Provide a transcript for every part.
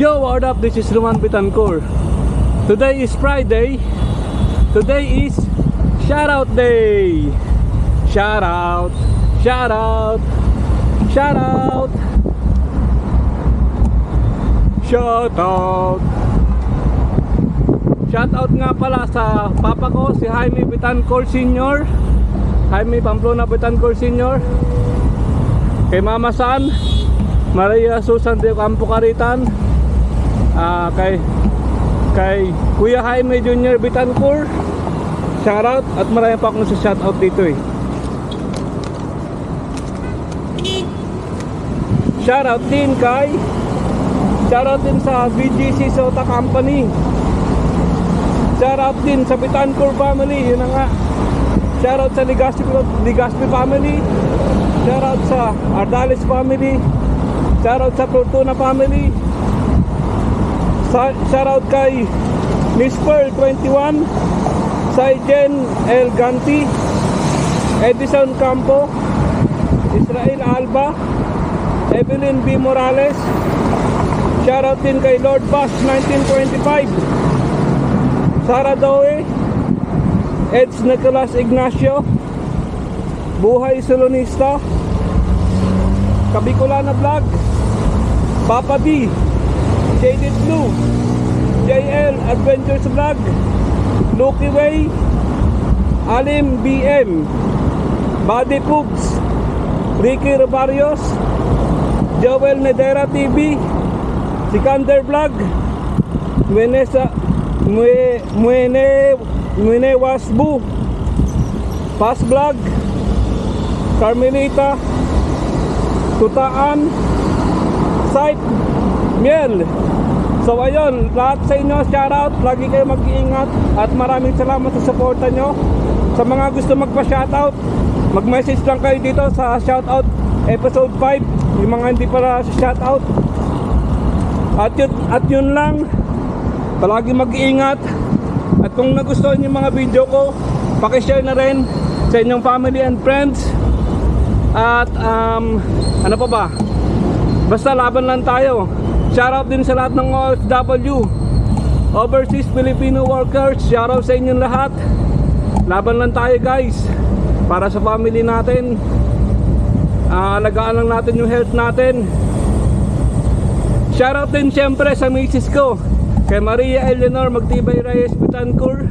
Yo, what up? This is Roman Bitancor. Today is Friday. Today is Shoutout Day. Shout out, shout out, shout out, shout out. Shout out nga pala sa papa ko, si Jaime Bitancor Sr. Jaime Pamplona Bitancor Sr. Kay Mama San Maria Susan de Campo Caritan, kay Kuya Jaime Jr. Bitancor, shoutout. At marami pa akong sa shoutout dito eh. Shoutout din sa BGC Sota Company. Shoutout din sa Bitancor family, yun na nga. Shoutout sa Ligaspi family. Shoutout sa Ardales family. Shoutout sa Fortuna family. Shoutout kay Miss Pearl 21, Saijen El Ganti, Edison Campo, Israel Alba, Evelyn B. Morales. Shoutout din kay Lord Bass 1925, Sara Doe, Eds Nicolas Ignacio, Buhay Solonista, Kabicolana Vlog, Papa D, Shaded Blue, JL Adventures Vlog, Lucky Way, Alim BM, Buddy Cooks, Ricky Robarios, Joel Nedera TV, Sikander Vlog, Muene Wasbu, Pass Vlog, Carmelita, Tutaan, Site, Miel. So ayun, lahat sa inyo, shoutout. Lagi kayo mag-iingat at maraming salamat sa suporta nyo. Sa mga gusto magpa-shoutout, mag-message lang kayo dito sa shoutout episode 5, yung mga hindi para sa shoutout. At yun lang, palagi mag-iingat. At kung nagustuhan yung mga video ko, pakishare na rin sa inyong family and friends. At ano pa ba, basta laban lang tayo. Shoutout din sa lahat ng OFW, Overseas Filipino Workers. Shoutout sa inyong lahat. Laban lang tayo guys, para sa family natin. Alagaan lang natin yung health natin. Shoutout din syempre sa misis ko, kay Maria Eleanor Magtibay Reyes Bitancor.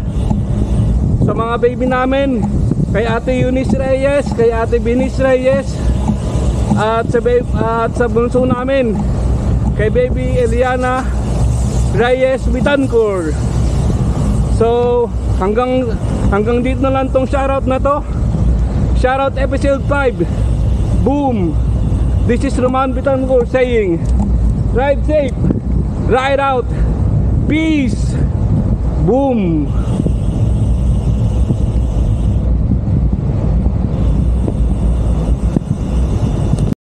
Sa mga baby namin, kay Ate Eunice Reyes, kay Ate Binis Reyes, at sa bunso namin, kay baby Eliana Reyes Bitancor. So hanggang dito na lang tong shoutout na to. Shoutout episode 5. Boom. This is Roman Bitancor saying, ride safe, ride out, peace. Boom.